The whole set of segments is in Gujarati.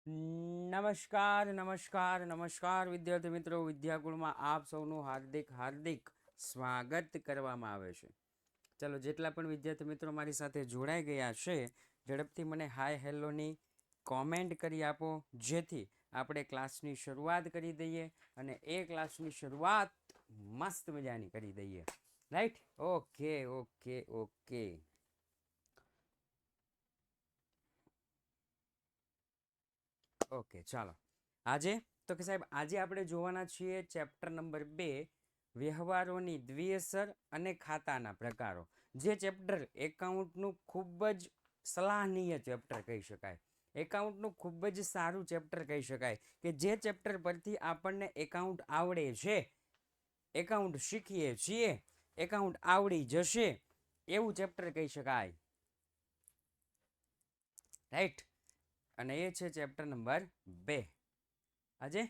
નમસ્કાર નમસ્કાર નમસ્કાર વિદ્યાર્થી મિત્રો, વિદ્યાકુળમાં આપ સૌનું હાર્દિક હાર્દિક સ્વાગત કરવામાં આવે છે. ચાલો, જેટલા પણ વિદ્યાર્થી મિત્રો મારી સાથે જોડાઈ ગયા છે, ઝડપથી મને હાય હેલોની કોમેન્ટ કરી આપો, જેથી આપણે ક્લાસની શરૂઆત કરી દઈએ અને એ ક્લાસની શરૂઆત મસ્ત મજાની કરી દઈએ. Right? Okay okay okay. Okay, ચાલો. આજે તો કે સાહેબ, આજે આપણે જોવાના છીએ ચેપ્ટર નંબર 2, વ્યવહારોની દ્વિઅસર અને ખાતાના પ્રકારો. જે ચેપ્ટર એકાઉન્ટનું ખૂબ જ સલાહનીય ચેપ્ટર કહી શકાય, એકાઉન્ટનું ખૂબ જ સારું ચેપ્ટર કહી શકાય, કે જે ચેપ્ટર પરથી આપણને એકાઉન્ટ આવડે છે, એકાઉન્ટ શીખીએ છીએ, એકાઉન્ટ આવડી જશે એવું ચેપ્ટર કહી શકાય. રાઈટ? અને એ છે ચેપ્ટર નંબર 2. આજે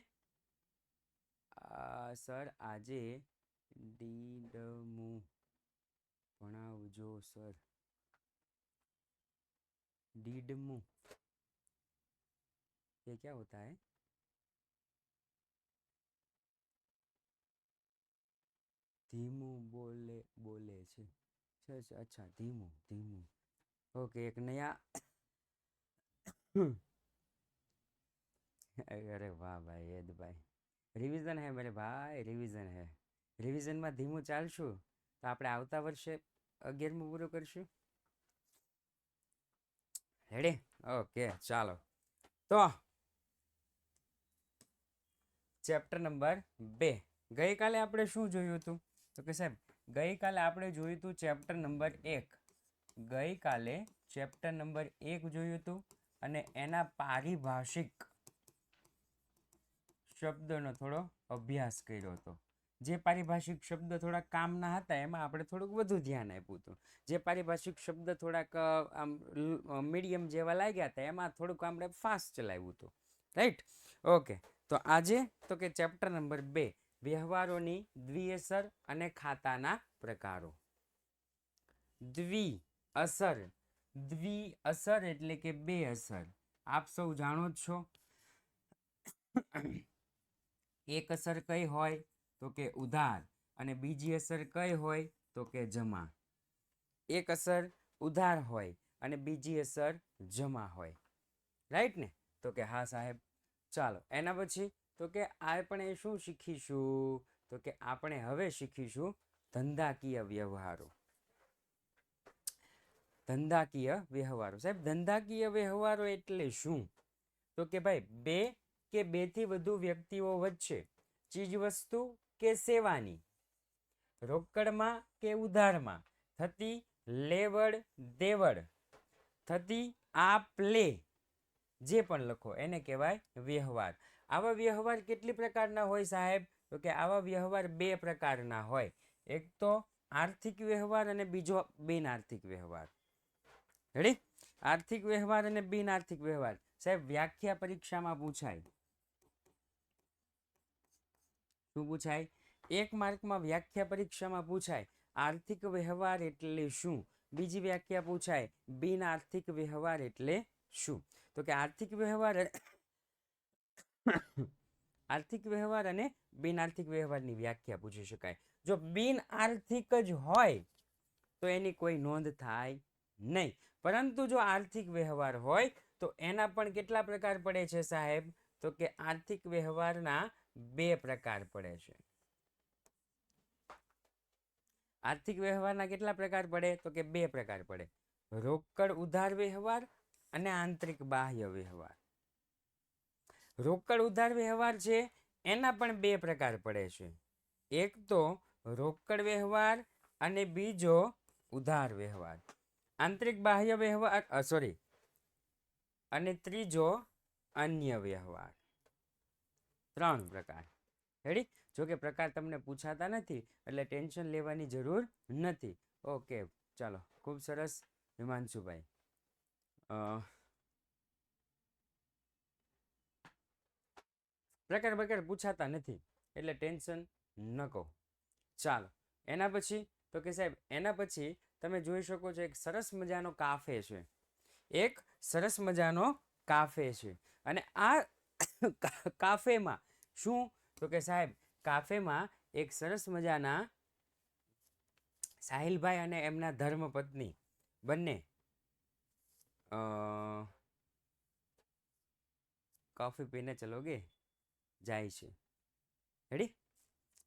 સર આજે ડીડમું ભણાવજો સર. ડીડમું ये क्या होता है? ધીમું બોલે છે. अच्छा, ધીમું ધીમું. ओके, एक नया अरे वाह भाई યદ ભાઈ, રિવિઝન હે મેરે ભાઈ, રિવિઝન હે. રિવિઝનમાં ધીમું ચાલશું તો આપણે આવતા વર્ષે 11મું પૂરું કરશું. રેડી? ઓકે, ચાલો. તો ચેપ્ટર નંબર 2. ગઈકાલે આપણે શું જોયું હતું? તો કે સાહેબ, ગઈકાલે આપણે જોયું હતું ચેપ્ટર નંબર 1. ગઈકાલે ચેપ્ટર નંબર 1 જોયું હતું અને એના પારિભાષિક શબ્દોનો થોડો અભ્યાસ કર્યો હતો. જે પારિભાષિક શબ્દ થોડાક કામના હતા એમાં આપણે થોડુંક વધુ ધ્યાન આપ્યું હતું. જે પારિભાષિક શબ્દ થોડાક આમ મીડિયમ જેવા લાગ્યા હતા એમાં થોડુંક આપણે ફાસ્ટ ચલાવ્યું હતું. રાઈટ? ઓકે. તો આજે તો કે ચેપ્ટર નંબર 2, વ્યવહારોની દ્વિઅસર અને ખાતાના પ્રકારો. દ્વિઅસર, દ્વિઅસર એટલે કે બે અસર. આપ સૌ જાણો જ છો. એક અસર કઈ હોય તો કે ઉધાર, અને બીજી અસર કઈ હોય તો કે જમા. એક અસર ઉધાર હોય અને બીજી અસર જમા હોય. રાઈટ ને? તો કે હા સાહેબ. ચાલો, એના પછી તો કે આપણે શું શીખીશું? તો કે આપણે હવે શીખીશું ધંધાકીય વ્યવહારો. ધંધાકીય વ્યવહારો. સાહેબ, ધંધાકીય વ્યવહારો એટલે શું? તો કે ભાઈ, બે કે બેથી વધુ વ્યક્તિઓ વચ્ચે ચીજવસ્તુ કે સેવાની રોકડમાં કે ઉધારમાં થતી લેવડ દેવડ, થતી આપ લે, જે પણ લખો એને કહેવાય વ્યવહાર. આવા વ્યવહાર કેટલી પ્રકારના હોય સાહેબ? તો કે આવા વ્યવહાર 2 પ્રકારના હોય. એક તો આર્થિક વ્યવહાર અને બીજો બિન આર્થિક વ્યવહાર. રેડી? આર્થિક વ્યવહાર અને બિન આર્થિક વ્યવહાર. સાહેબ, વ્યાખ્યા પરીક્ષામાં પૂછાય. શું પૂછાય? 1 માર્કમાં વ્યાખ્યા પરીક્ષામાં પૂછાય, આર્થિક વ્યવહાર એટલે શું. બીજી વ્યાખ્યા પૂછાય, બિન આર્થિક વ્યવહાર એટલે શું. તો કે આર્થિક વ્યવહાર આર્થિક વ્યવહાર અને બિન આર્થિક વ્યવહારની વ્યાખ્યા પૂછી શકાય. જો બિન આર્થિક જ હોય તો એની કોઈ નોંધ થાય નહીં. પરંતુ જો આર્થિક વ્યવહાર હોય તો એના પણ કેટલા પ્રકાર પડે છે સાહેબ? તો કે આર્થિક વ્યવહારના 2 પ્રકાર પડે છે. આર્થિક વ્યવહારના કેટલા પ્રકાર પડે? તો કે 2 પ્રકાર પડે. રોકડ ઉધાર વ્યવહાર અને આંતરિક બાહ્ય વ્યવહાર. રોકડ ઉધાર વ્યવહાર છે એના પણ 2 પ્રકાર પડે છે. એક તો રોકડ વ્યવહાર અને બીજો ઉધાર વ્યવહાર. આંતરિક બાહ્ય વ્યવહાર અને ત્રીજો અન્ય વ્યવહાર. 3 પ્રકાર. રેડી? જો કે પ્રકાર તમને પૂછાતા નથી એટલે ટેન્શન લેવાની જરૂર નથી. ઓકે, ચાલો, ખૂબ સરસ હિમાંશુભાઈ. પ્રકાર પૂછાતા નથી એટલે ટેન્શન ન કહો. ચાલો, એના પછી તો કે સાહેબ, એના પછી તમે જોઈ શકો છો એક સરસ મજાનો કાફે છે. એક સરસ મજાનો કાફે છે. અને આ કાફેમાં શું, તો કે સાહેબ કાફેમાં એક સરસ મજાના સાહિલભાઈ અને એમના ધર્મપત્ની બંને કોફી પીને ચલોગે જાય છે. રેડી?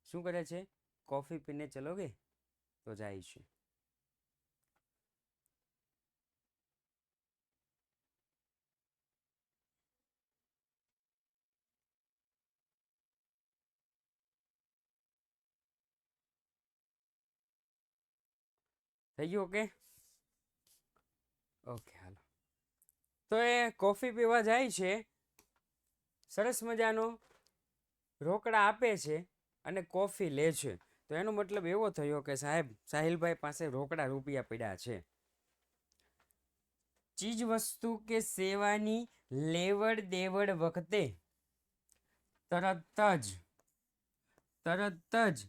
શું કરે છે? કોફી પીને ચલોગે તો જાય છે. થઈ ગયું? ઓકે ઓકે હાલો. તો એ કોફી પીવા જાય છે, સરસ મજાનો રોકડા આપે છે અને કોફી લે છે. તો એનો મતલબ એવો થયો કે સાહેબ સાહિલભાઈ પાસે રોકડા રૂપિયા પડ્યા છે. ચીજ વસ્તુ કે સેવાની લેવડ દેવડ વખતે તરત જ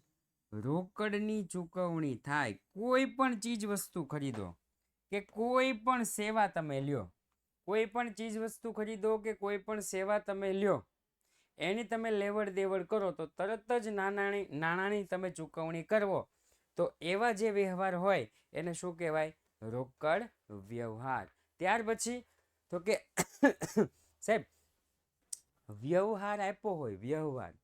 રોકડની ચૂકવણી થાય. કોઈ પણ ચીજ વસ્તુ ખરીદો કે કોઈ પણ સેવા તમે લ્યો, કોઈ પણ ચીજ વસ્તુ ખરીદો કે કોઈ પણ સેવા તમે લ્યો, એની તમે લેવડ દેવડ કરો તો તરત જ નાણાંની તમે ચૂકવણી કરવો, તો એવા જે વ્યવહાર હોય એને શું કહેવાય? રોકડ વ્યવહાર. ત્યાર પછી તો કે સાહેબ વ્યવહાર આપ્યો હોય વ્યવહાર,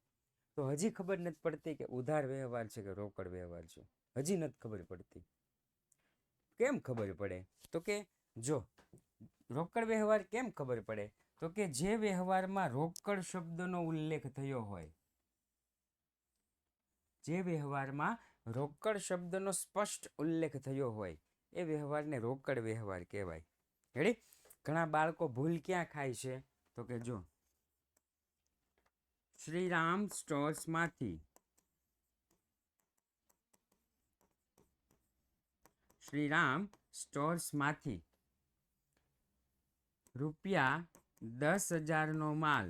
તો હજી ખબર નથી પડતી કે ઉધાર વ્યવહાર છે કે રોકડ વ્યવહાર છે. હજી નથી ખબર પડતી. કેમ ખબર પડે? તો કે જો રોકડ વ્યવહાર કેમ ખબર પડે? તો કે જે વ્યવહારમાં રોકડ શબ્દનો ઉલ્લેખ થયો હોય, જે વ્યવહારમાં રોકડ શબ્દનો સ્પષ્ટ ઉલ્લેખ થયો હોય એ વ્યવહારને રોકડ વ્યવહાર કહેવાય. રેડી? ઘણા બાળકો ભૂલ ક્યાં ખાય છે? તો કે જો શ્રીરામ સ્ટોર્સમાંથી ₹10,000નો માલ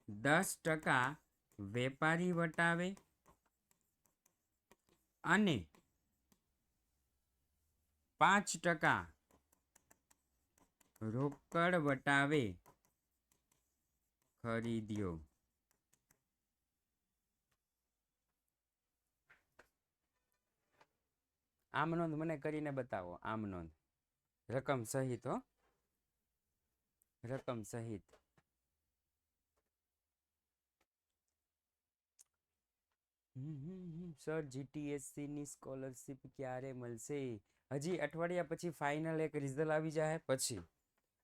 10% વેપારી વટાવે અને 5% રોકડ વટાવે ખરીદ્યો. આમ નોંધ મને કરીને બતાવો. આમ નોંધ રકમ સહિત. હો, રકમ સહિત. સર જીટીએસસી ની સ્કોલરશિપ ક્યારે મળશે? હજી અઠવાડિયા પછી ફાઇનલ એક રિઝલ્ટ આવી જાય. પછી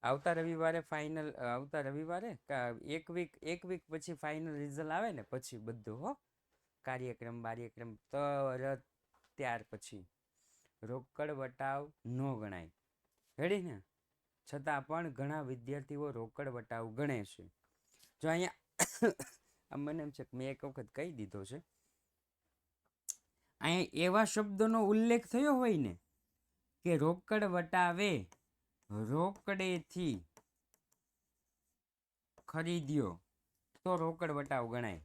આવતા રવિવારે ફાઇનલ, આવતા રવિવારે એક વીક પછી ફાઇનલ રિઝલ્ટ આવે ને પછી બધું. હો, કાર્યક્રમ તરત ત્યાર પછી રોકડ વટાવ ન ગણાય. રેડી ને? છતાં પણ ઘણા વિદ્યાર્થીઓ રોકડ વટાવ ગણે છે. જો અહીંયા મને એમ છે કે મેં એક વખત કહી દીધો છે, અહીંયા એવા શબ્દોનો ઉલ્લેખ થયો હોય ને કે રોકડ વટાવે રોકડેથી ખરીદ્યો તો રોકડ વટાવ ગણાય.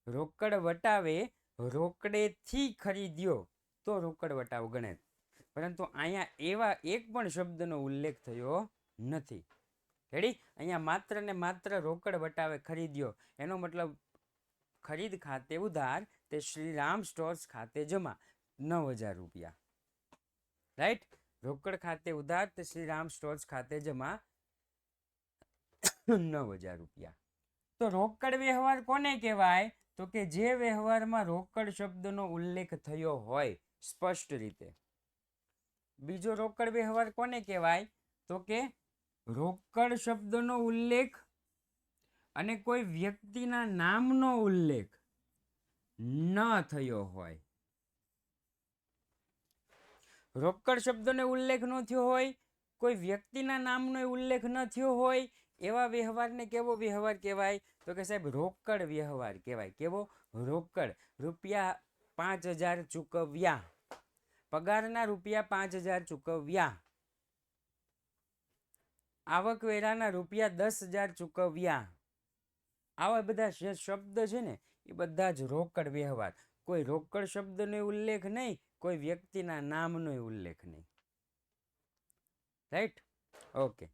રોકડ વટાવે રોકડેથી ખરીદ્યો તો રોકડ વટાવ ગણે. પરંતુ અહીંયા એવા એક પણ શબ્દનો ઉલ્લેખ થયો નથી. રેડી? અહીંયા માત્ર ને માત્ર રોકડ વટાવે ખરીદ્યો, એનો મતલબ ખરીદ ખાતે ઉધાર તે શ્રીરામ સ્ટોર્સ ખાતે જમા ₹9,000. રાઈટ? રોકડ ખાતે ઉધાર તે શ્રીરામ સ્ટોર્સ ખાતે જમા ₹9,000. તો રોકડ વ્યવહાર કોને કહેવાય? તો કે જે વ્યવહારમાં રોકડ શબ્દનો ઉલ્લેખ થયો હોય સ્પષ્ટ રીતે. બીજો રોકડ વ્યવહાર કોને કહેવાય? તો કે રોકડ શબ્દનો ઉલ્લેખ અને કોઈ વ્યક્તિના નામનો ઉલ્લેખ ન થયો હોય. રોકડ શબ્દનો ઉલ્લેખ ન થયો હોય, કોઈ વ્યક્તિના નામનો ઉલ્લેખ ન થયો હોય, એવા વ્યવહારને કેવો વ્યવહાર કહેવાય? તો કે સાહેબ રોકડ વ્યવહાર કહેવાય. કેવો? રોકડ. ₹5,000 ચૂકવ્યા, પગારના ₹5,000 ચૂકવ્યા, આવકવેરાના ₹10,000 ચૂકવ્યા. આવા બધા જે શબ્દ છે ને એ બધા જ રોકડ વ્યવહાર. કોઈ રોકડ શબ્દનો ઉલ્લેખ નહીં, કોઈ વ્યક્તિના નામનો ઉલ્લેખ નહીં. રાઈટ. ઓકે.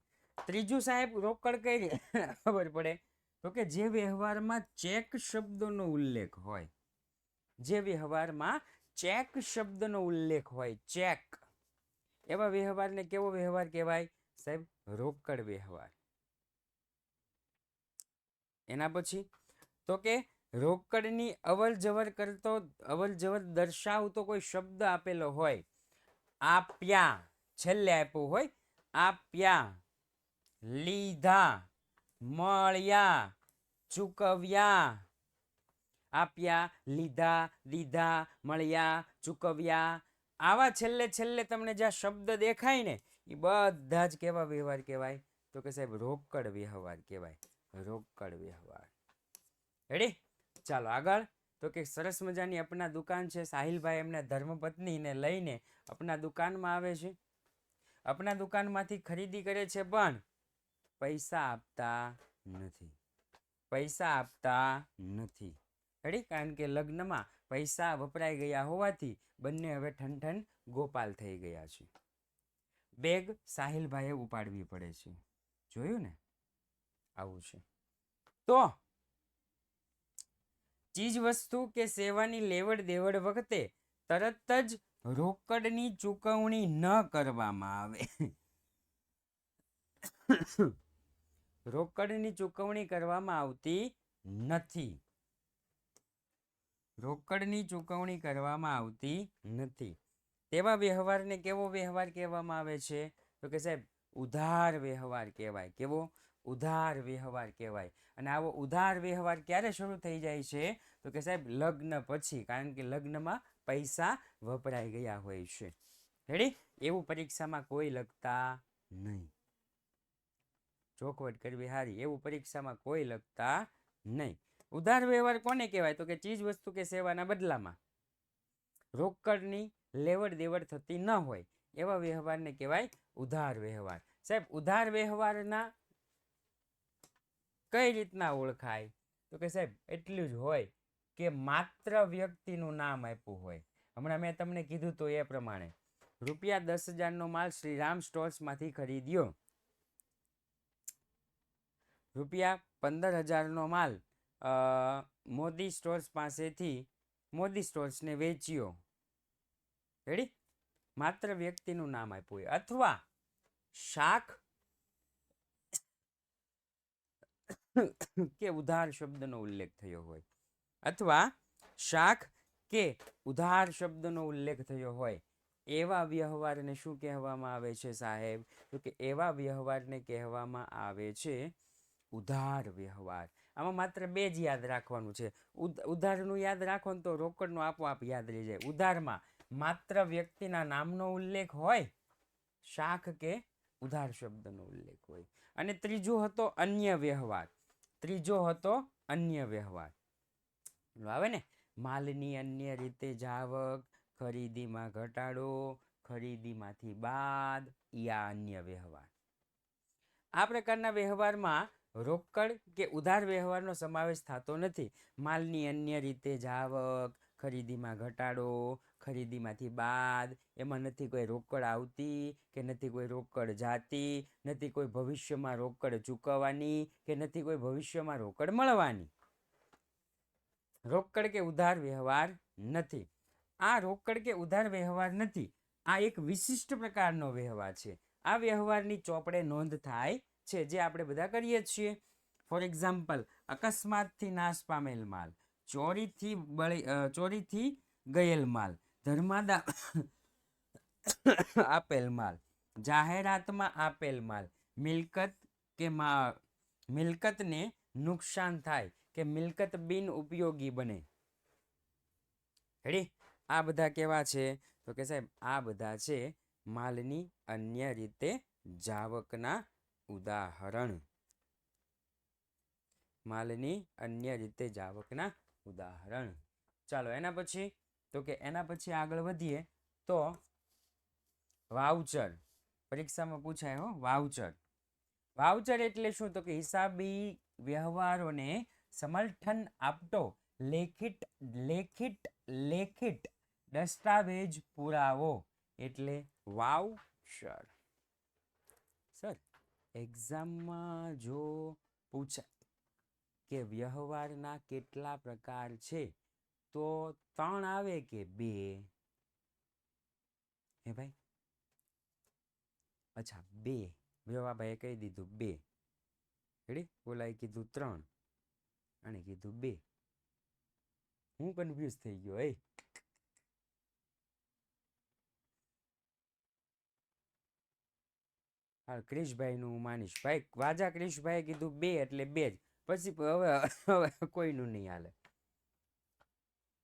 ત્રીજું સાહેબ રોકડ કઈ રીતે ખબર પડે તો કે જે વ્યવહારમાં ચેક શબ્દનો ઉલ્લેખ હોય, જે વ્યવહારમાં ચેક શબ્દનો ઉલ્લેખ હોય, ચેક, એવા વ્યવહારને કેવો વ્યવહાર કહેવાય સાહેબ? રોકડ વ્યવહાર. એના પછી તો કે રોકડની અવર જવર કરતો, અવર જવર દર્શાવતો કોઈ શબ્દ આપેલો હોય, આપ્યા છેલ્લે આપ્યું હોય, આપ્યા, લીધા, મળ્યા, ચૂકવ્યા, આપ્યા, લીધા, દીધા, મળ્યા, ચૂકવ્યા, આવા છેલ્લે છેલ્લે તમને જ્યાં શબ્દ દેખાય ને એ બધા જ કેવા વ્યવહાર કહેવાય તો કે સાહેબ રોકડ વ્યવહાર કહેવાય. રોકડ વ્યવહાર. રેડી? ચાલો આગળ. તો કે સરસ મજાની અપના દુકાન છે. સાહિલભાઈ એમના ધર્મપત્નીને લઈને અપના દુકાનમાં આવે છે. અપના દુકાનમાંથી ખરીદી કરે છે પણ પૈસા આપતા નથી. પૈસા આપતા નથી. રેડી? કારણ કે લગ્નમાં પૈસા વપરાઈ ગયા હોવાથી બંને હવે ઠનઠન ગોપાલ થઈ ગયા છે. બેગ સાહિલભાઈએ ઉપાડવી પડે છે. જોયું ને? આવું છે. તો ચીજ વસ્તુ કે સેવાની લેવડ દેવડ વખતે તરત જ રોકડની ચૂકવણી ન કરવામાં આવે. રોકડની ચૂકવણી કરવામાં આવતી નથી. રોકડની ચૂકવણી કરવામાં આવતી નથી. તેવા વ્યવહારને કેવો વ્યવહાર કહેવામાં આવે છે તો કે સાહેબ ઉધાર વ્યવહાર કહેવાય. કેવો? ઉધાર વ્યવહાર કહેવાય. અને આવો ઉધાર વ્યવહાર ક્યારે શરૂ થઈ જાય છે તો કે સાહેબ લગ્ન પછી, કારણ કે લગ્નમાં પૈસા વપરાઈ ગયા હોય છે. રેડી? એવું પરીક્ષામાં કોઈ લખતા નહીં. ચોખવટ કરવી હારી. એવું પરીક્ષામાં કોઈ લખતા નહીં. ઉધાર વ્યવહાર કોને કહેવાય તો કે ચીજ વસ્તુ કે સેવાના બદલામાં રોકડની લેવડ દેવડ થતી ન હોય એવા વ્યવહારને કહેવાય ઉધાર વ્યવહાર. સાહેબ ઉધાર વ્યવહારના કઈ રીતના ઓળખાય તો કે સાહેબ એટલું જ હોય કે માત્ર વ્યક્તિનું નામ આપ્યું હોય. હમણાં મેં તમને કીધું તો એ પ્રમાણે રૂપિયા 10,000નો માલ શ્રીરામ સ્ટોર્સમાંથી ખરીદ્યો, રૂપિયા 15,000નો માલ મોદી સ્ટોર્સ પાસેથી મોદી સ્ટોર્સને વેચ્યો. રેડી? માત્ર વ્યક્તિનું નામ આપ્યું હોય. અથવા શાખ કે ઉધાર શબ્દનો ઉલ્લેખ થયો હોય, અથવા શાખ કે ઉધાર શબ્દનો ઉલ્લેખ થયો હોય એવા વ્યવહારને શું કહેવામાં આવે છે સાહેબ તો કે એવા વ્યવહારને કહેવામાં આવે છે ઉધાર વ્યવહાર. આમાં માત્ર બે જ યાદ રાખવાનું છે. ઉધારનું યાદ રાખો ને તો રોકડનું આપોઆપ યાદ રહી જાય. ઉધારમાં માત્ર વ્યક્તિના નામનો ઉલ્લેખ હોય, શાખ કે ઉધાર શબ્દનો ઉલ્લેખ હોય. અને ત્રીજું હતો અન્ય વ્યવહાર. ત્રીજો હતો અન્ય વ્યવહાર. આવે ને માલની અન્ય રીતે જાવક, ખરીદીમાં ઘટાડો, ખરીદીમાંથી બાદ, યા અન્ય વ્યવહાર. આ પ્રકારના વ્યવહારમાં રોકડ કે ઉધાર વ્યવહારનો સમાવેશ થતો નથી. માલની અન્ય રીતે જાવક, ખરીદીમાં ઘટાડો, ખરીદીમાંથી બાદ, એમાં નથી કોઈ રોકડ આવતી કે નથી કોઈ રોકડ જાતી, નથી કોઈ ભવિષ્યમાં રોકડ ચૂકવવાની કે નથી કોઈ ભવિષ્યમાં રોકડ મળવાની. રોકડ કે ઉધાર વ્યવહાર નથી. આ રોકડ કે ઉધાર વ્યવહાર નથી. આ એક વિશિષ્ટ પ્રકારનો વ્યવહાર છે. આ વ્યવહારની ચોપડે નોંધ થાય છે જે આપણે બધા કરીએ છીએ. ફોર એક્ઝામ્પલ અકસ્માતથી નાશ પામેલ માલ, ચોરીથી ગયેલ માલ, ધર્માદા આપેલ માલ, જાહેરાતમાં આપેલ માલ, મિલકતને નુકસાન થાય કે મિલકત બિન ઉપયોગી બને. રેડી? આ બધા કેવા છે તો કે સાહેબ આ બધા છે માલની અન્ય રીતે જાવકના ઉદાહરણ. માલની અન્ય રીતે જાવકના ઉદાહરણ. ચાલો એના પછી તો કે એના પછી આગળ વધીએ તો વાઉચર. પરીક્ષામાં પૂછાય હો વાઉચર. વાઉચર એટલે શું તો કે હિસાબી વ્યવહારોને સમર્થન આપતો લેખિત દસ્તાવેજ પુરાવો એટલે વાઉચર. સર એક્ઝામમાં જો પૂછાય કે વ્યવહારના કેટલા પ્રકાર છે તો 3 આવે કે 2? હે ભાઈ? અચ્છા 2. વ્યવાભાઈએ કહી દીધું 2. રેડી? ઓલાએ કીધું 3 અને કીધું 2. હું કન્ફ્યુઝ થઈ ગયો. હા, ક્રિશભાઈનું હું માનીશ. ભાઈ વાજા ક્રિશભાઈએ કીધું 2 એટલે 2 જ. પછી હવે કોઈનું નહીં હાલે.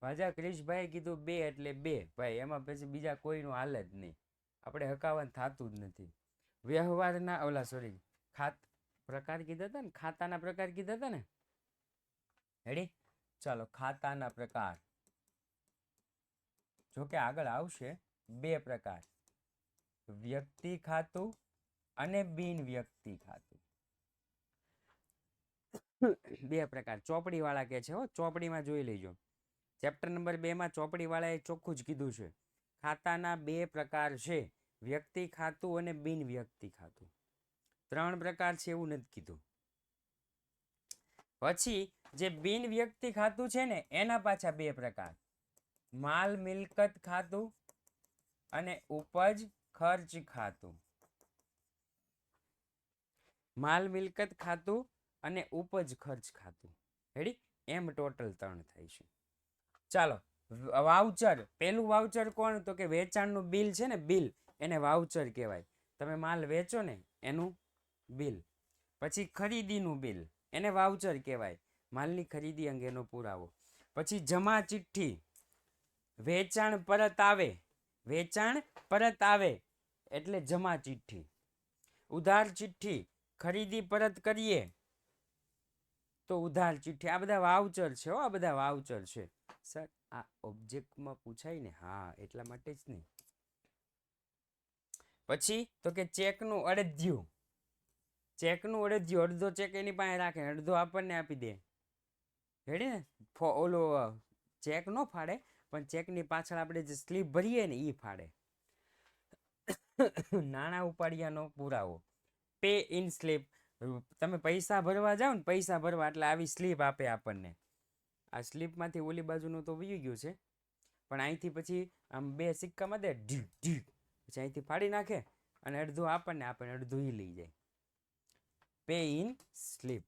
વાજા ક્રિશભાઈએ કીધું 2 એટલે 2 ભાઈ, એમાં પછી બીજા કોઈનું હાલે જ નહીં. આપણે હકાવાનું થતું જ નથી. વ્યવહારના ઓલા સોરી પ્રકાર કીધા હતા ને, ખાતાના પ્રકાર કીધા હતા ને. રેડી? ચાલો, ખાતાના પ્રકાર. જો કે આગળ આવશે 2 પ્રકાર, વ્યક્તિ ખાતું અને બિન વ્યક્તિ ખાતું. 2 પ્રકાર ચોપડી વાળા કે છે. હો, ચોપડીમાં જોઈ લેજો. ચેપ્ટર નંબર 2 માં ચોપડી વાળાએ ચોખ્ખું જ કીધું છે, ખાતાના 2 પ્રકાર છે, વ્યક્તિ ખાતું અને બિન વ્યક્તિ ખાતું. 3 પ્રકાર છે એવું નથી કીધું. પછી જે બિન વ્યક્તિ ખાતું છે ને, એના પાછા 2 પ્રકાર, માલ મિલકત ખાતું અને ઉપજ ખર્ચ ખાતું. માલ મિલકત ખાતું અને ઉપજ ખર્ચ ખાતું. રેડી? એમ ટોટલ 3 થાય છે. ચાલો, વાઉચર. પેલું વાઉચર કોણ? તો કે વેચાણનું બિલ છે ને, બિલ, એને વાઉચર કહેવાય. તમે માલ વેચો ને એનું બિલ. પછી ખરીદીનું બિલ, એને વાઉચર કહેવાય, માલની ખરીદી અંગેનો પુરાવો. પછી જમા ચિઠ્ઠી, વેચાણ પરત આવે, વેચાણ પરત આવે એટલે જમા ચિઠ્ઠી. ઉધાર ચિઠ્ઠી, ખરીદી પરત કરીએ તો ઉધાર ચિઠ્ઠી. આ બધા વાઉચર છે. આ બધા વાઉચર છે. સર આ ઓબ્જેક્ટમાં પૂછાય ને, હા એટલા માટે જ નહીં. પછી તો કે ચેકનું અડધ્યું. ચેકનું અડધ્યું, અડધો ચેક એની પાસે રાખે, અડધો આપણને આપી દે. રેડી ને? ઓલો ચેક ન ફાડે, પણ ચેકની પાછળ આપણે જે સ્લીપ ભરીએ ને એ ફાડે. નાણાં ઉપાડ્યાનો પુરાવો, પે ઇન સ્લીપ. તમે પૈસા ભરવા જાઓ ને, પૈસા ભરવા એટલે આવી સ્લીપ આપે આપણને. આ સ્લીપમાંથી ઓલી બાજુનું તો વયું ગયું છે, પણ અહીંથી પછી આમ 2 સિક્કામાં દે, પછી અહીંથી ફાડી નાખે અને અડધું આપણને આપે, અડધું એ લઈ જાય. Pay in slip.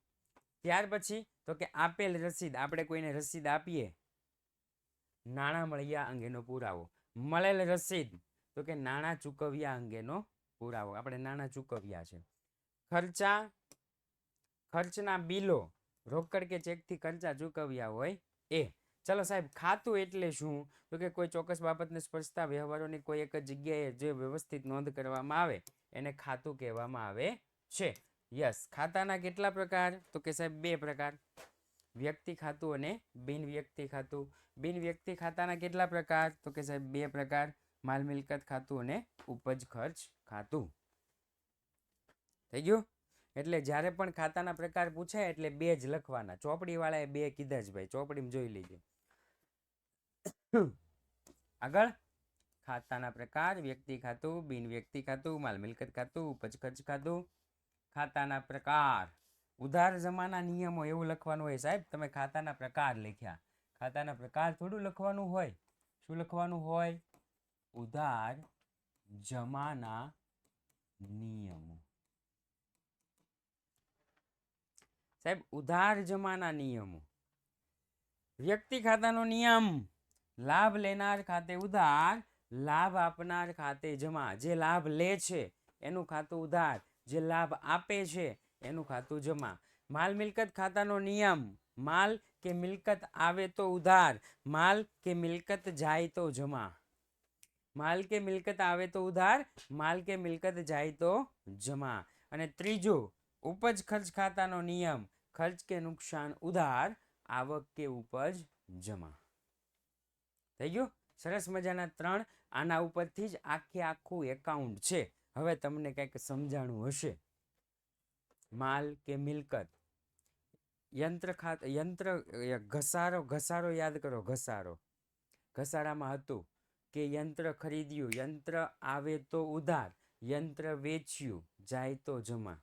ત્યાર પછી તો કે આપેલ રસીદ, આપણે કોઈને રસીદ આપીએ, નાણાં મળ્યા અંગેનો પુરાવો. મળેલ રસીદ તો કે નાણાં ચૂકવ્યા અંગેનો પુરાવો, આપણે નાણાં ચૂકવ્યા છે. ખર્ચના બિલો, રોકડ કે ચેકથી ખર્ચા ચૂકવ્યા હોય એ. ચલો સાહેબ, ખાતું એટલે શું? તો કે કોઈ ચોક્કસ બાબતને સ્પર્શતા વ્યવહારોની કોઈ એક જ જગ્યાએ જે વ્યવસ્થિત નોંધ કરવામાં આવે એને ખાતું કહેવામાં આવે છે. યસ. ખાતાના કેટલા પ્રકાર? તો કે સાહેબ 2 પ્રકાર, વ્યક્તિ ખાતું અને બિન વ્યક્તિ ખાતું. બિન વ્યક્તિ ખાતાના કેટલા પ્રકાર? તો કે સાહેબ 2 પ્રકાર, માલ મિલકત ખાતું અને ઉપજ ખર્ચ ખાતું. થઈ ગયું? એટલે જ્યારે પણ ખાતાના પ્રકાર પૂછાય એટલે 2 જ લખવાના. ચોપડી વાળાએ 2 કીધા જ ભાઈ, ચોપડીમાં જોઈ લેજો. આગળ, ખાતાના પ્રકાર, વ્યક્તિ ખાતું, બિન વ્યક્તિ ખાતું, માલ મિલકત ખાતું, ઉપજ ખર્ચ ખાતું. ખાતાના પ્રકાર, ઉધાર જમાના નિયમો એવું લખવાનું હોય. સાહેબ તમે ખાતાના પ્રકાર લખ્યા, ખાતાના પ્રકાર થોડું લખવાનું હોય. શું લખવાનું હોય? ઉધાર જમાના નિયમો. સાહેબ ઉધાર જમાના નિયમો. વ્યક્તિ ખાતાનો નિયમ, લાભ લેનાર ખાતે ઉધાર, લાભ આપનાર ખાતે જમા. જે લાભ લે છે એનું ખાતું ઉધાર, જે લાભ આપે છે એનું ખાતું જમા. માલ મિલકત ખાતાનો નિયમ, માલ કે મિલકત આવે તો ઉધાર, માલ કે મિલકત જાય તો જમા. માલ કે મિલકત આવે તો ઉધાર, માલ કે મિલકત જાય તો જમા. અને ત્રીજું, ઉપજ ખર્ચ ખાતાનો નિયમ, ખર્ચ કે નુકસાન ઉધાર, આવક કે ઉપજ જમા. થઈ ગયું? સરસ મજાના 3. આના ઉપરથી જ આખું એકાઉન્ટ છે. હવે તમને કંઈક સમજાણું હશે. માલ કે મિલકત, યંત્ર ઘસારો યાદ કરો. ઘસારામાં હતું કે યંત્ર ખરીદ્યું, યંત્ર આવે તો ઉધાર, યંત્ર વેચ્યું, જાય તો જમા.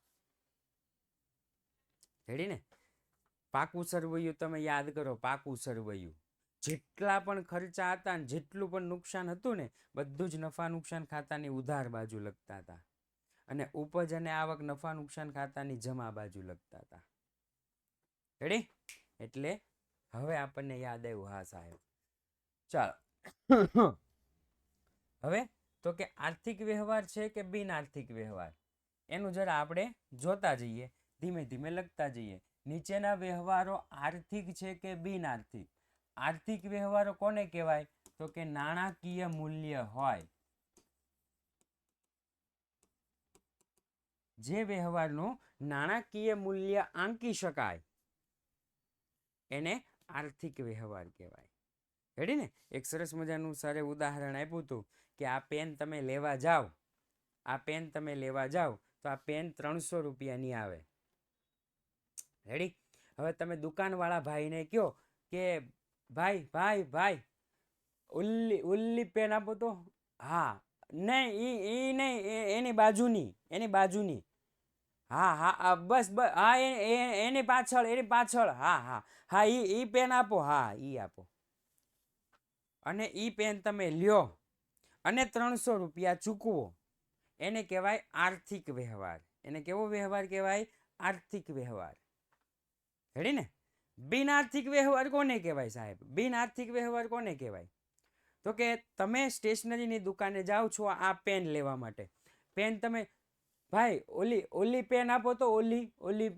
રેડી ને? પાકું સરવૈયું તમે યાદ કરો. પાકું સરવૈયું જેટલા પણ ખર્ચા હતા ને જેટલું પણ નુકસાન હતું ને બધું જ નફા નુકસાન ખાતાની ઉધાર બાજુ લખતા હતા અને ઉપજ અને આવક નફા નુકસાન ખાતાની જમા બાજુ લખતા હતા. રેડી? એટલે હવે આપણને યાદ આવ્યું. હા સાહેબ. ચાલો હવે તો કે આર્થિક વ્યવહાર છે કે બિન આર્થિક વ્યવહાર એનું જરા આપણે જોતા જઈએ, ધીમે ધીમે લખતા જઈએ. નીચેના વ્યવહારો આર્થિક છે કે બિન આર્થિક? આર્થિક વ્યવહારો કોને કહેવાય? તો કે નાણાકીય મૂલ્ય હોય. જે વ્યવહારનું નાણાકીય મૂલ્ય આંકી શકાય એને આર્થિક વ્યવહાર કહેવાય. રેડી ને? એક સરસ મજાનું સરે ઉદાહરણ આપ્યું હતું કે આ પેન તમે લેવા જાઓ, આ પેન તમે લેવા જાઓ તો આ પેન 300 રૂપિયાની આવે. રેડી? હવે તમે દુકાનવાળા ભાઈને કહો કે ભાઈ ભાઈ ભાઈ ઓલી પેન આપો તો. હા નહીં એ નહીં, એની બાજુની. હા હા બસ બસ હા એની પાછળ. હા હા હા ઈ પેન આપો. હા ઈ આપો. અને ઈ પેન તમે લ્યો અને 300 રૂપિયા ચૂકવો. એને કહેવાય આર્થિક વ્યવહાર. એને કેવો વ્યવહાર કહેવાય? આર્થિક વ્યવહાર. રેડી ને? બિન આર્થિક વ્યવહાર કોને કહેવાય સાહેબ? બિન આર્થિક વ્યવહાર કોને કહેવાય? તો કે તમે સ્ટેશનરીની દુકાને જાઓ છો આ પેન લેવા માટે. પેન તમે ભાઈ ઓલી પેન આપો તો. ઓલી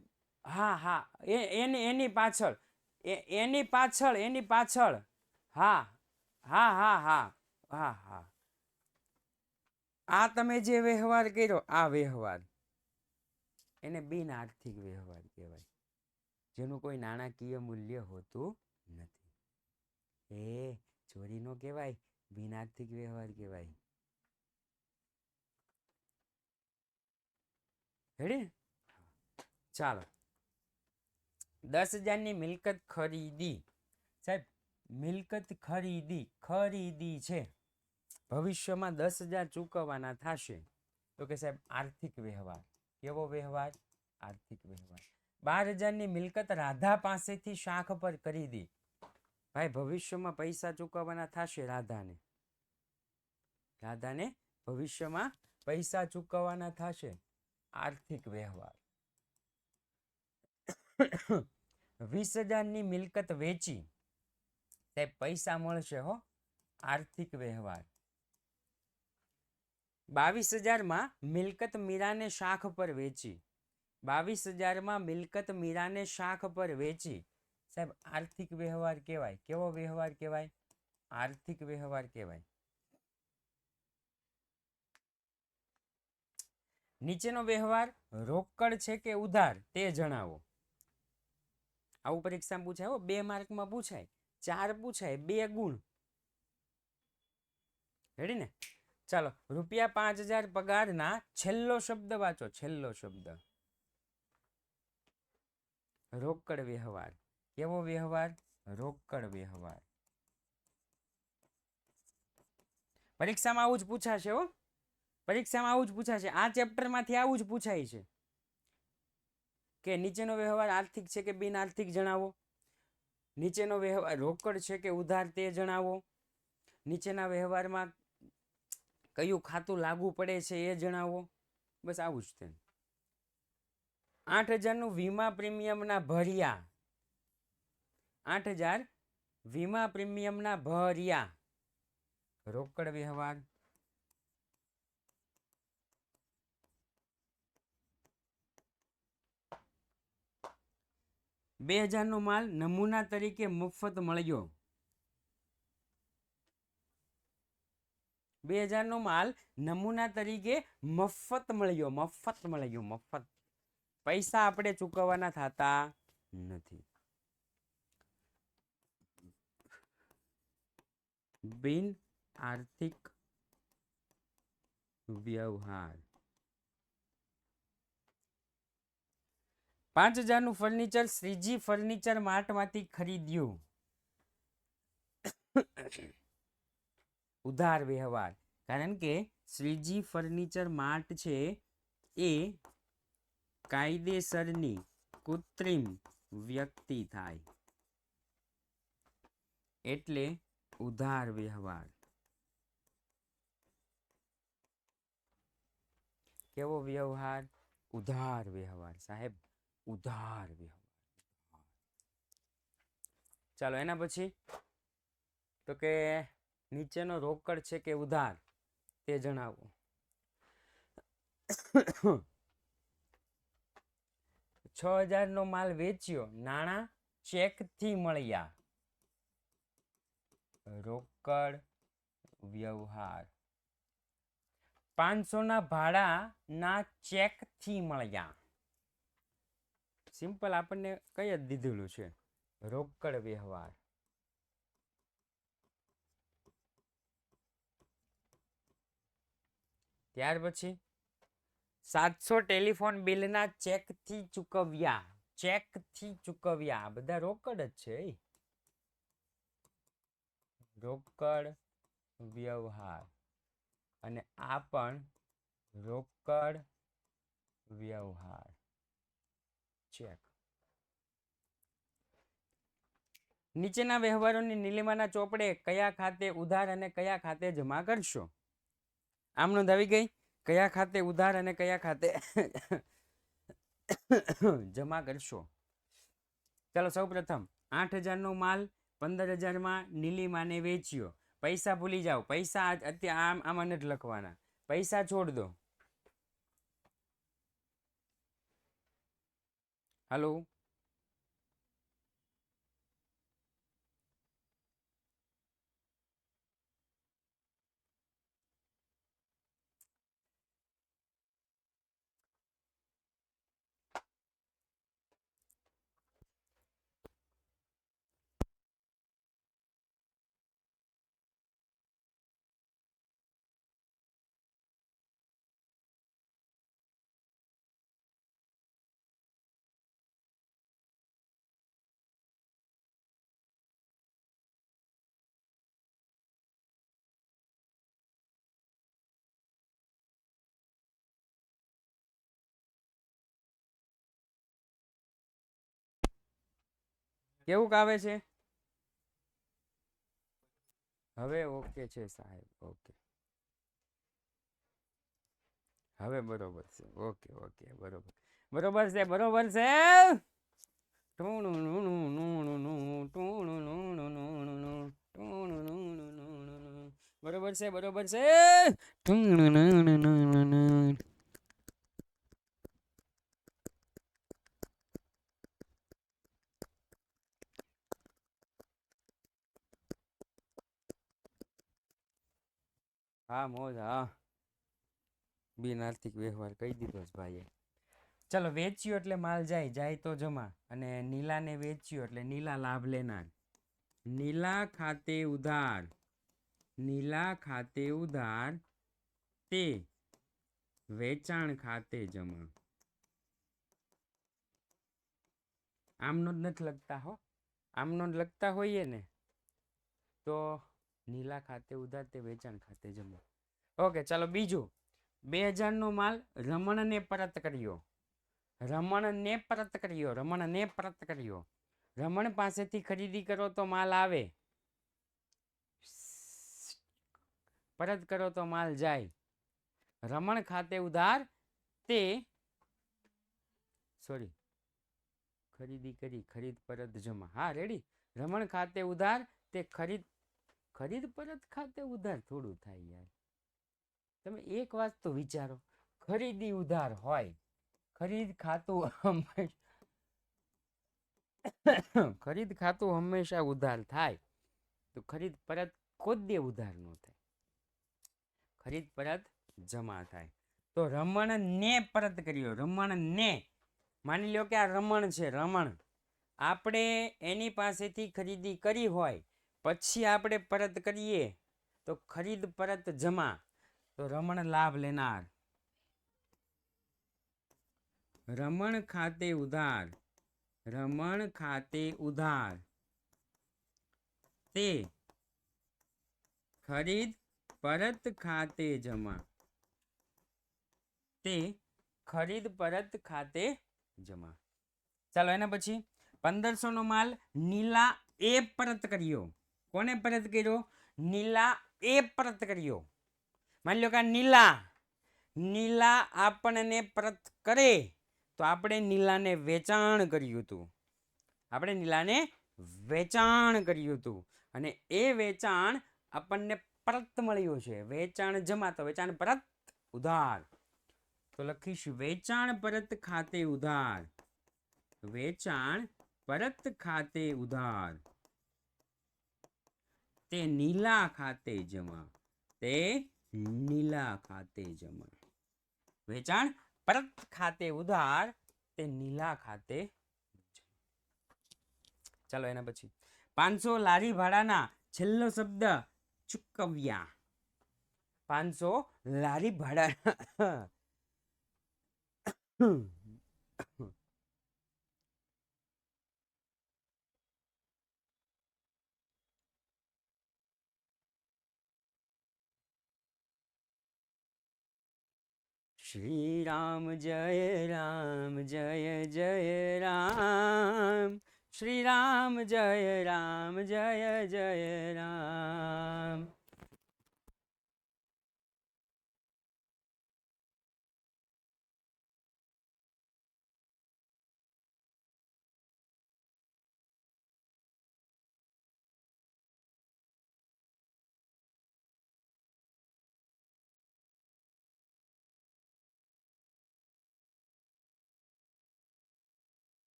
હા હા એની પાછળ. હા હા હા હા હા હા. આ તમે જે વ્યવહાર કર્યો આ વ્યવહાર એને બિન આર્થિક વ્યવહાર કહેવાય, જેનું કોઈ નાણાકીય મૂલ્ય હોતું નથી. એ ચોરી નો કહેવાય, બિન આર્થિક વ્યવહાર કહેવાય. રેડી? ચાલો 10,000ની મિલકત ખરીદી. સાહેબ મિલકત ખરીદી છે, ભવિષ્યમાં 10,000 ચૂકવવાના થશે તો કે સાહેબ આર્થિક વ્યવહાર. કેવો વ્યવહાર? આર્થિક વ્યવહાર. 12,000ની મિલકત રાધા પાસેથી શાખ પર ખરીદી. ભાઈ ભવિષ્યમાં પૈસા ચૂકવવાના થશે રાધાને ભવિષ્યમાં પૈસા ચૂકવવાના થશે, આર્થિક વ્યવહાર. 20,000ની મિલકત વેચી, તે પૈસા મળશે હો, આર્થિક વ્યવહાર. 22,000માં મિલકત મીરાને શાખ પર વેચી. 22,000માં મિલકત મીરાને શાખ પર વેચી. સાહેબ આર્થિક વ્યવહાર કહેવાય. કેવો વ્યવહાર કહેવાય? આર્થિક વ્યવહાર કહેવાય. નીચેનો વ્યવહાર રોકડ છે કે ઉધાર તે જણાવો. આવું પરીક્ષામાં પૂછાય હો, 2 માર્કમાં પૂછાય, 4 પૂછાય, 2 ગુણ. રેડી ને? ચાલો ₹5,000 પગારના છેલ્લો શબ્દ વાંચો. છેલ્લો શબ્દ રોકડ વ્યવહાર. કેવો વ્યવહાર? રોકડ વ્યવહાર. પરીક્ષામાં આવું જ પૂછાશે હો, પરીક્ષામાં આવું જ પૂછાશે. આ ચેપ્ટરમાંથી આવું જ પૂછાય છે કે નીચેનો વ્યવહાર આર્થિક છે કે બિન આર્થિક જણાવો. નીચેનો વ્યવહાર રોકડ છે કે ઉધાર તે જણાવો. નીચેના વ્યવહારમાં કયું ખાતું લાગુ પડે છે એ જણાવો. બસ આવું જ છે. 8,000નું વીમા પ્રીમિયમના ભર્યા. 8,000 વીમા પ્રીમિયમના ભર્યા. રોકડ વ્યવહાર. 2,000નો માલ નમૂના તરીકે મફત મળ્યો. 2,000નો માલ નમૂના તરીકે મફત મળ્યો. મફત. પૈસા આપણે ચૂકવવાના થતા નથી. બિન આર્થિક વ્યવહાર. 5,000નું ફર્નિચર શ્રીજી ફર્નિચર માર્ટમાંથી ખરીદ્યું. ઉધાર વ્યવહાર. કારણ કે શ્રીજી ફર્નિચર માર્ટ છે એ કાયદેસરની કૃત્રિમ વ્યક્તિ થાય એટલે ઉધાર વ્યવહાર. કેવો વ્યવહાર? ઉધાર વ્યવહાર સાહેબ, ઉધાર વ્યવહાર. ચાલો એના પછી તો કે નીચેનો રોકડ છે કે ઉધાર તે જણાવો. 6000 નો માલ વેચ્યો, નાણાં ચેક થી મળ્યા. રોકડ વ્યવહાર. 500 ના ભાડા ના ચેક થી મળ્યા. સિમ્પલ આપણને કઈ જ દીધેલું છે, રોકડ વ્યવહાર. ત્યાર પછી 700 ટેલિફોન બિલના ચેક થી ચૂકવ્યા. ચેક થી ચૂકવ્યા, બધા રોકડ જ છે. રોકડ વ્યવહાર. અને આ પણ રોકડ વ્યવહાર. ચેક. નીચેના વ્યવહારોની નીલિમાના ચોપડે કયા ખાતે ઉધાર અને કયા ખાતે જમા કરશો? આમ નોંધ આવી ગઈ. કયા ખાતે ઉધાર અને કયા ખાતે જમા કરશો? ચાલો સૌ પ્રથમ 8000 નો માલ 15000 માં નીલિમાને વેચ્યો. પૈસા ભૂલી જાઓ, પૈસા અત્યારે આમાં નથી લખવાના, પૈસા છોડ દો. હાલો, કેવું આવે છે હવે? ઓકે છે સાહેબ, ઓકે હવે બરોબર છે. ઓકે ઓકે બરોબર, બરોબર છે, બરોબર છે. બરોબર છે, બરોબર છે. હા મોજ, હા. બિન આર્થિક વ્યવહાર કહી દીધો છે ભાઈએ. ચલો, વેચ્યું એટલે માલ જાય, જાય તો જમા. અને નીલાને વેચ્યું એટલે નીલા લાભ લેનાર. નીલા ખાતે ઉધાર, નીલા ખાતે ઉધાર તે વેચાણ ખાતે જમા. આમનો જ નથી લખતા હો, આમનો લખતા હોઈએ ને તો નીલા ખાતે ઉધાર તે વેચાણ ખાતે જમા. ઓકે ચાલો બીજું. 2000 નો માલ રમણને પરત કર્યો. રમણને પરત કર્યો, રમણને પરત કર્યો. રમણ પાસેથી ખરીદી કરો તો માલ આવે, પરત કરો તો માલ જાય. રમણ ખાતે ઉધાર તે, સોરી, ખરીદી કરી, ખરીદ પરત જમા. હા રેડી. રમણ ખાતે ઉધાર તે ખરીદ, ખરીદ પરત ખાતે ઉધાર થોડું થાય યાર. તમે એક વાત તો વિચારો, ખરીદી ઉધાર હોય, ખરીદ ખાતું ખરીદ ખાતું હંમેશા ઉધાર થાય, તો ખરીદ પરત કોઈ દે ઉધાર ન થાય, ખરીદ પરત જમા થાય. તો રમણ ને પરત કર્યો, રમણ ને, માની લો કે આ રમણ છે, રમણ આપણે એની પાસેથી ખરીદી કરી હોય પછી આપણે પરત કરીએ તો ખરીદ પરત જમા. તો રમણ લાભ લેનાર. રમણ ખાતે ઉધાર, રમણ ખાતે ઉધાર તે ખરીદ પરત ખાતે જમા, તે ખરીદ પરત ખાતે જમા. ચાલો એના પછી 1500 નો માલ નીલા એ પરત કર્યો. કોને પરત કર્યો? નીલા એ પરત કર્યો. માની લો કે નીલા આપણને પરત કરે તો આપણે નીલાને વેચાણ કર્યું હતું. અને એ વેચાણ આપણને પરત મળ્યું છે. વેચાણ જમા તો વેચાણ પરત ઉધાર. તો લખીશ વેચાણ પરત ખાતે ઉધાર. વેચાણ પરત ખાતે ઉધાર. તે નીલા ખાતે જમા. વેચાણ પરત ખાતે ઉધાર. તે નીલા ખાતે. ચાલો એના પછી 500 લારી ભાડાના છેલ્લો શબ્દ ચૂકવ્યા. 500 લારી ભાડા શ્રી રામ જય રામ જય જય રામ. શ્રી રામ જય રામ જય જય રામ.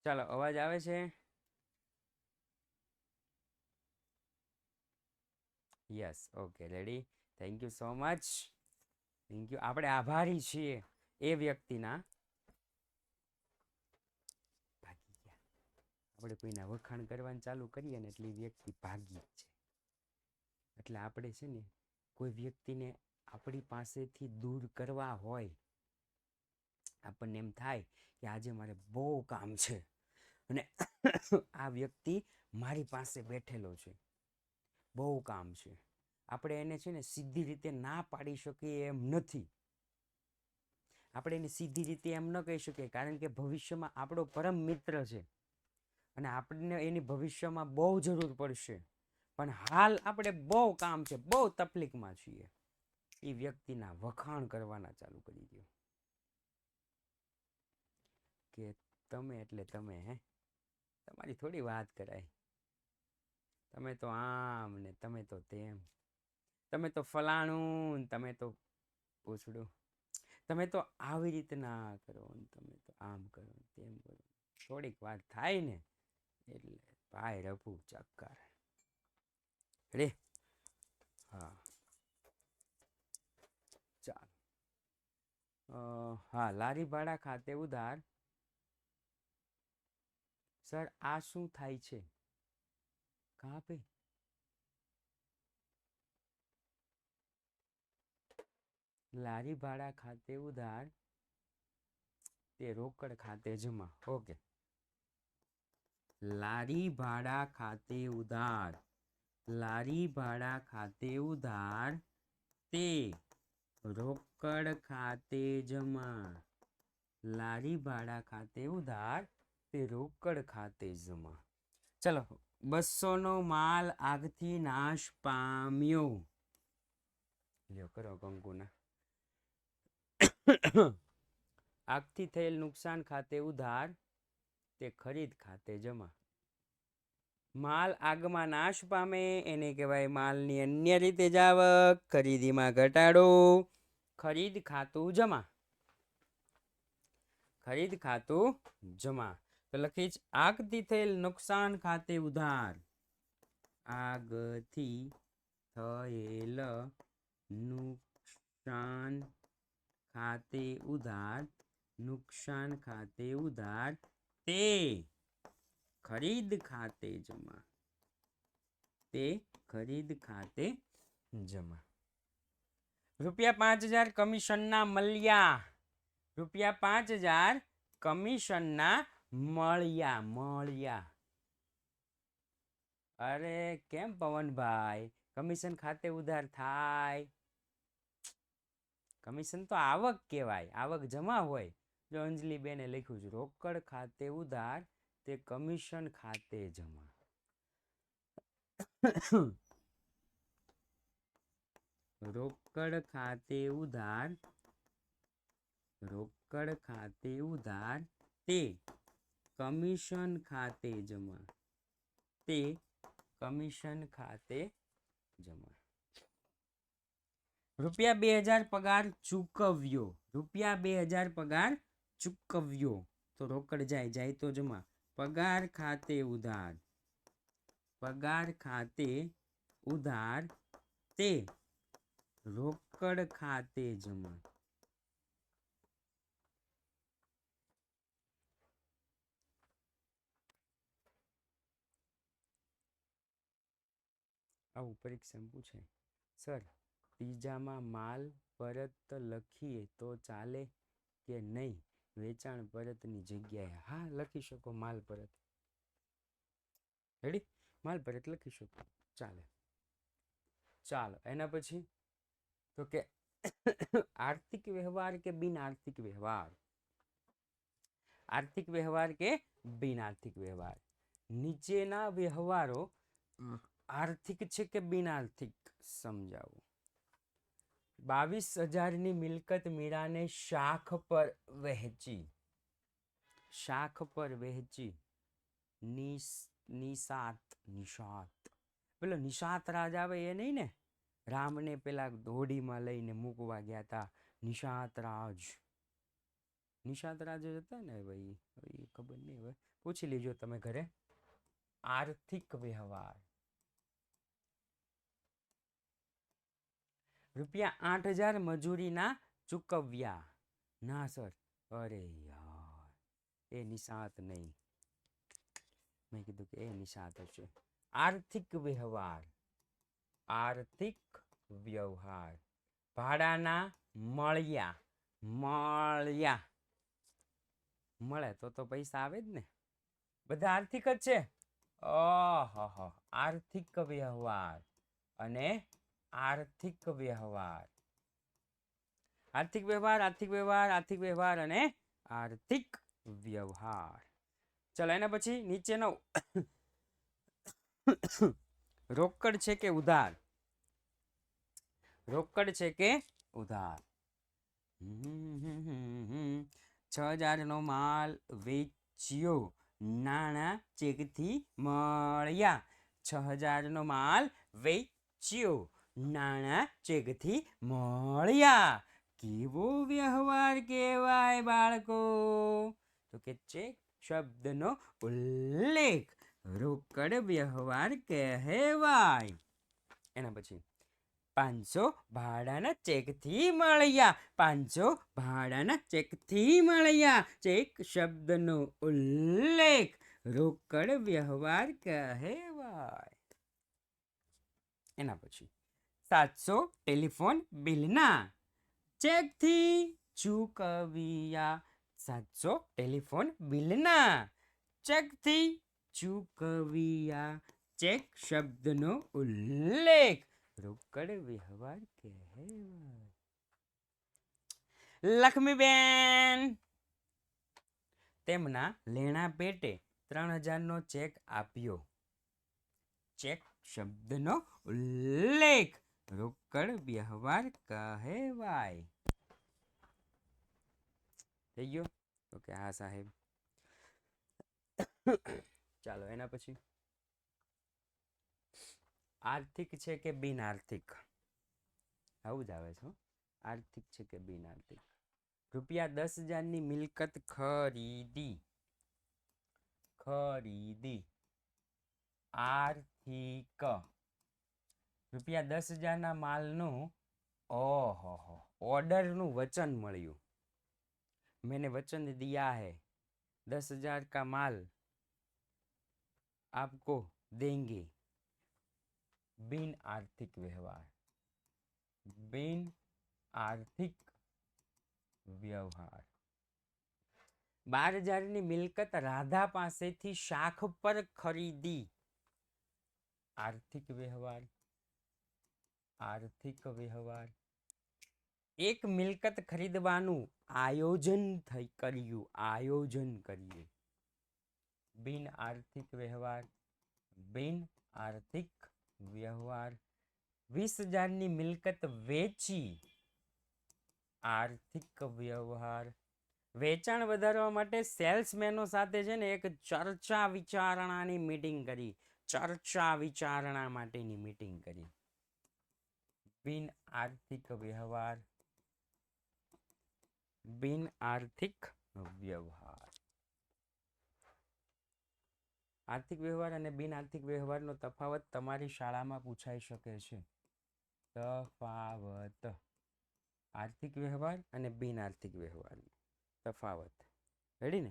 ચાલો અવાજ આવે છે? Yes, okay, ready. Thank you so much. Thank you. આપણે આભારી છીએ એ વ્યક્તિના. ભાગી ગયા. આપણે કોઈના વખાણ કરવાનું ચાલુ કરીએ ને એટલે વ્યક્તિ ભાગી જ છે. એટલે આપણે છે ને કોઈ વ્યક્તિને આપણી પાસેથી દૂર કરવા હોય, આપણને એમ થાય કે આજે મારે બહુ કામ છે અને આ વ્યક્તિ મારી પાસે બેઠેલો છે, બહુ કામ છે. આપણે એને છે ને સીધી રીતે ના પાડી શકીએ એમ નથી. આપણે એને સીધી રીતે એમ ન કહી શકીએ કારણ કે ભવિષ્યમાં આપણો પરમ મિત્ર છે અને આપણને એની ભવિષ્યમાં બહુ જરૂર પડશે. પણ હાલ આપણે બહુ કામ છે, બહુ તકલીફમાં છીએ. એ વ્યક્તિના વખાણ કરવાના ચાલુ કરી દો કે તમે એટલે તમે, તમારી થોડી વાત કરાય. તમે તો આમ ને તમે તો તેમ, તમે તો ફલાણું, તમે તો પૂછડું, તમે તો આવી રીતના કરો, તમે તો આમ કરો તેમ કરો. થોડીક વાત થાય ને એટલે ભાઈ રફુ ચક્કર. રે હા, ચાલો. હા, લારી ભાડા ખાતે ઉધાર. સર આ શું થાય છે? કહા પે? લારી ભાડા ખાતે ઉધાર. તે રોકડ ખાતે જમા. ઓકે. લારી ભાડા ખાતે ઉધાર. લારી ભાડા ખાતે ઉધાર. તે રોકડ ખાતે જમા. લારી ભાડા ખાતે ઉધાર. તે રોકડ ખાતે જમા. ચલો, 200 નો માલ આગથી નાશ પામ્યો. લ્યો કરો કંકુના. આગથી થયેલ નુકસાન ખાતે ઉધાર. તે ખરીદ ખાતે જમા. માલ આગમાં નાશ પામે એને કહેવાય માલની અન્ય રીતે જાવક. ખરીદીમાં ઘટાડો. ખરીદ ખાતું જમા. ખરીદ ખાતું જમા. તો લખીશ આગથી થયેલ નુકસાન ખાતે ઉધાર. આગથી થયેલ નુકસાન ખાતે ઉધાર. નુકસાન ખાતે ઉધાર. તે ખરીદ ખાતે જમા. તે ખરીદ ખાતે જમા. ₹5000 કમિશનના મળ્યા. ₹5000 કમિશનના મળ્યા. અરે કેમ પવનભાઈ, કમિશન ખાતે ઉધાર થાય? કમિશન તો આવક કહેવાય, આવક જમા હોય. જો અંજલિબેને લખ્યું છે રોકડ ખાતે ઉધાર, તે કમિશન ખાતે જમા. રોકડ ખાતે ઉધાર, રોકડ ખાતે ઉધાર, તે કમિશન ખાતે જમા. તે કમિશન ખાતે જમા. ₹2000 પગાર ચૂકવ્યો. ₹2000 પગાર ચૂકવ્યો તો રોકડ જાય તો જમા. પગાર ખાતે ઉધાર, પગાર ખાતે ઉધાર, તે રોકડ ખાતે જમા. આવું પરીક્ષામાં પૂછે, સર ત્રીજામાં માલ પરત લખીએ તો ચાલે કે નહીં? વેચાણ પરતની જગ્યાએ. હા, લખી શકો માલ પરત. રેડી? માલ પરત લખી શકો, ચાલે. ચાલો એના પછી તો કે આર્થિક વ્યવહાર કે બિન આર્થિક વ્યવહાર. આર્થિક વ્યવહાર કે બિન આર્થિક વ્યવહાર. નીચેના વ્યવહારો આર્થિક છે કે બિન આર્થિક સમજાવો. 22,000ની મિલકત મીરાને શાખ પર વહેંચી. શાખ પર વહેંચી. નિશાત પેલો નિશાત રાજ આવે એ નહીં ને, રામને પેલા હોડીમાં લઈને મૂકવા ગયા હતા. નિશાત રાજ, નિશાત રાજ હતા ને ભાઈ, ખબર નહીં, હવે પૂછી લેજો તમે ઘરે. આર્થિક વ્યવહાર. ₹8,000 મજૂરીના ચૂકવ્યા. ના સર, અરે યાર, એ નિશાત નહીં. મેં કીધું કે એ નિશાત હશે. આર્થિક વ્યવહાર. આર્થિક વ્યવહાર. ભાડાના મળ્યા. મળ્યા. મળે તો પૈસા આવે જ ને. બધા આર્થિક જ છે. આર્થિક વ્યવહાર અને આર્થિક વ્યવહાર. આર્થિક વ્યવહાર, આર્થિક વ્યવહાર, આર્થિક વ્યવહાર અને આર્થિક વ્યવહાર. ચલો એના પછી નીચેનો રોકડ છે કે ઉધાર? રોકડ છે કે ઉધાર? 6,000 નો માલ વેચ્યો, નાણાં ચેકથી મળ્યા. 6,000 નો માલ વેચ્યો, નાણાં ચેકથી મળ્યા. કેવો વ્યવહાર કહેવાય બાળકો? તો કે ચેક શબ્દનો ઉલ્લેખ રોકડ વ્યવહાર કહેવાય. એના પછી 500 ભાડાના ચેકથી મળ્યા. 500 ભાડાના ચેકથી મળ્યા. ચેક શબ્દનો ઉલ્લેખ રોકડ વ્યવહાર કહેવાય. એના પછી 700 ટેલિફોન બિલના ચેકથી ચૂકવ્યા. 700 ટેલિફોન બિલના ચેકથી ચૂકવ્યા. ચેક શબ્દનો ઉલ્લેખ રોકડ વ્યવહાર કહેવાય. લક્ષ્મીબેન તેમના લેણા પેટે 3,000 નો ચેક આપ્યો. ચેક શબ્દનો ઉલ્લેખ રોકડ વ્યવહાર કહેવાય. થઈ ગયો? ઓકે, હા સાહેબ. ચાલો એના પછી આર્થિક છે કે બિન આર્થિક? આવું જ આવે છે. આર્થિક છે કે બિન આર્થિક? ₹10,000ની મિલકત ખરીદી. ખરીદી આર્થિક. ₹10,000ના માલનું ઓર્ડરનું વચન મળ્યું. मैंने वचन दिया है 10,000 का माल आपको देंगे। बिन आर्थिक व्यवहार, बिन आर्थिक व्यवहार। 12,000 ની મિલકત રાધા પાસેથી શાખ પર ખરીદી, આર્થિક વ્યવહાર, આર્થિક વ્યવહાર। એક મિલકત ખરીદવાનું આયોજન કર્યું, આયોજન કર્યું, બિન આર્થિક વ્યવહાર, બિન આર્થિક વ્યવહાર। 20,000 ની મિલકત વેચી, આર્થિક વ્યવહાર। વેચાણ વધારવા માટે સેલ્સમેનો સાથે છે ને એક ચર્ચા વિચારણાની મીટિંગ કરી, ચર્ચા વિચારણા માટેની મીટિંગ કરી, બિન આર્થિક વ્યવહાર, બિન આર્થિક વ્યવહાર। આર્થિક વ્યવહાર અને બિન આર્થિક વ્યવહારનો તફાવત તમારી શાળામાં પૂછાઈ શકે છે। તફાવત, આર્થિક વ્યવહાર અને બિન આર્થિક વ્યવહાર તફાવત, રેડી ને?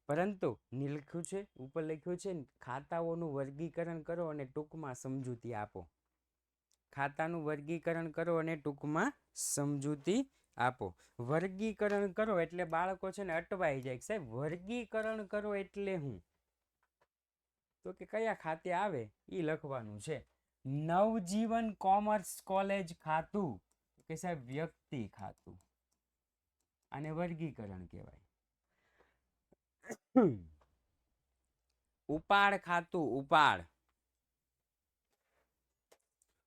પરંતુ લખ્યું છે, ઉપર લખ્યું છે ખાતાઓનું વર્ગીકરણ કરો અને ટૂંકમાં સમજૂતી આપો। ખાતાનું વર્ગીકરણ કરો અને ટૂંકમાં સમજૂતી આપો। વર્ગીકરણ કરો એટલે બાળકો છે ને અટવાઈ જાય, સાહેબ વર્ગીકરણ કરો એટલે હું? તો કે કયા ખાતે આવે એ લખવાનું છે। નવજીવન કોમર્સ કોલેજ ખાતું, કે સાહેબ વ્યક્તિ ખાતું, આને વર્ગીકરણ કહેવાય। ઉપાડ ખાતું, ઉપાડ,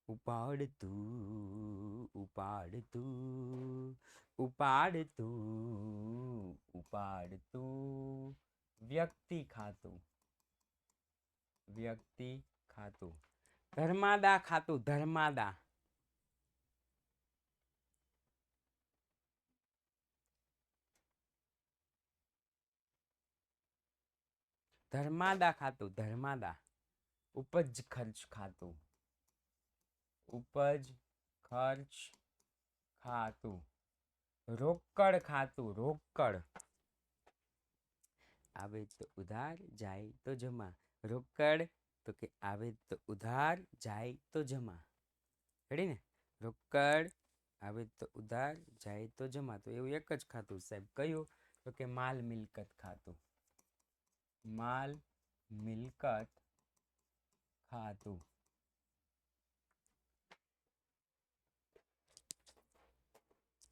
ઉપાડતું, ઉપાડતું, ઉપાડતું, ઉપાડતું। વ્યક્તિ ખાતું, વ્યક્તિ ખાતું। ધર્માદા ખાતું, ધર્માદા, ધર્માદા ખાતું, ધર્માદા। ઉપજ ખર્ચ ખાતું, ઉપજ ખર્ચ ખાતું। રોકડ ખાતું, રોકડ, આવે તો ઉધાર જાય તો જમા, રોકડ તો કે આવે તો ઉધાર જાય તો જમા, રેડી ને? રોકડ આવે તો ઉધાર જાય તો જમા, તો એવું એક જ ખાતું સાહેબ, કયું? તો કે માલ મિલકત ખાતું, માલ મિલકત ખાતું।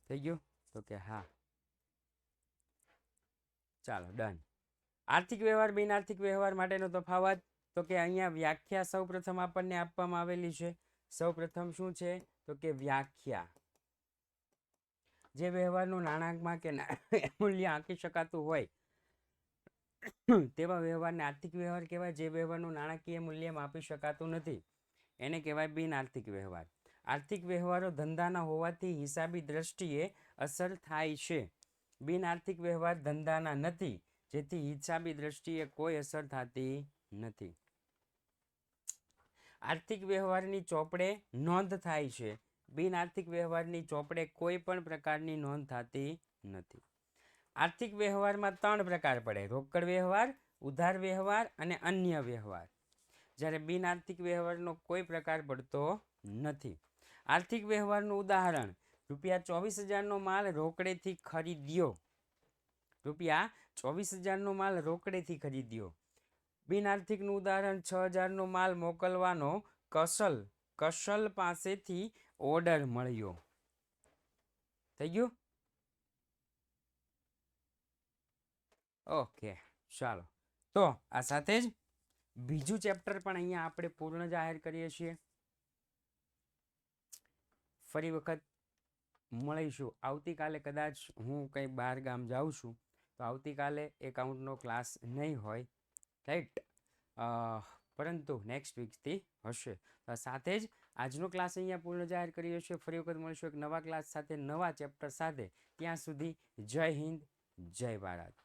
થઈ ગયું? તો કે હા, ચાલો ડન। આર્થિક વ્યવહાર બિન આર્થિક વ્યવહાર માટેનો તફાવત, તો કે અહીંયા વ્યાખ્યા સૌપ્રથમ આપણને આપવામાં આવેલી છે। સૌપ્રથમ શું છે? તો કે વ્યાખ્યા, જે વ્યવહારનું નાણાંકમાં કે મૂલ્ય આંકી શકાતું હોય તેવા વ્યવહારને આર્થિક વ્યવહાર કહેવાય। જે વ્યવહારનું નાણાકીય મૂલ્ય માપી શકાતું નથી એને કહેવાય બિન આર્થિક વ્યવહાર। આર્થિક વ્યવહારો ધંધાના હોવાથી હિસાબી દ્રષ્ટિએ અસર થાય છે, બિન આર્થિક વ્યવહાર ધંધાના નથી, જેથી હિસાબી દ્રષ્ટિએ કોઈ અસર થતી નથી। આર્થિક વ્યવહારની ચોપડે નોંધ થાય છે, બિન આર્થિક વ્યવહારની ચોપડે કોઈ પણ પ્રકારની નોંધ થતી નથી। આર્થિક વ્યવહારમાં 3 પ્રકાર પડે, રોકડ વ્યવહાર, ઉધાર વ્યવહાર અને અન્ય વ્યવહાર, જ્યારે બિન આર્થિક વ્યવહારનો કોઈ પ્રકાર પડતો નથી। આર્થિક વ્યવહારનું ઉદાહરણ, ₹24,000 નો માલ રોકડેથી ખરીદ્યો, ₹24,000 નો માલ રોકડેથી ખરીદ્યો। બિન આર્થિકનું ઉદાહરણ, 6,000 નો માલ મોકલવાનો કશલ પાસેથી ઓર્ડર મળ્યો। થઈ ગયું? ઓકે, ચાલો, તો આ સાથે જ બીજું ચેપ્ટર પણ અહીંયા આપણે પૂર્ણ જાહેર કરીએ છીએ। ફરી વખત મળીશું આવતીકાલે, કદાચ હું કંઈ બહાર ગામ જાઉં છું તો આવતીકાલે એકાઉન્ટનો ક્લાસ નહીં હોય, રાઈટ, પરંતુ નેક્સ્ટ વીકથી હશે। સાથે જ આજનો ક્લાસ અહીંયા પૂર્ણ જાહેર કરીએ છીએ। ફરી વખત મળીશું એક નવા ક્લાસ સાથે, નવા ચેપ્ટર સાથે। ત્યાં સુધી જય હિન્દ, જય ભારત।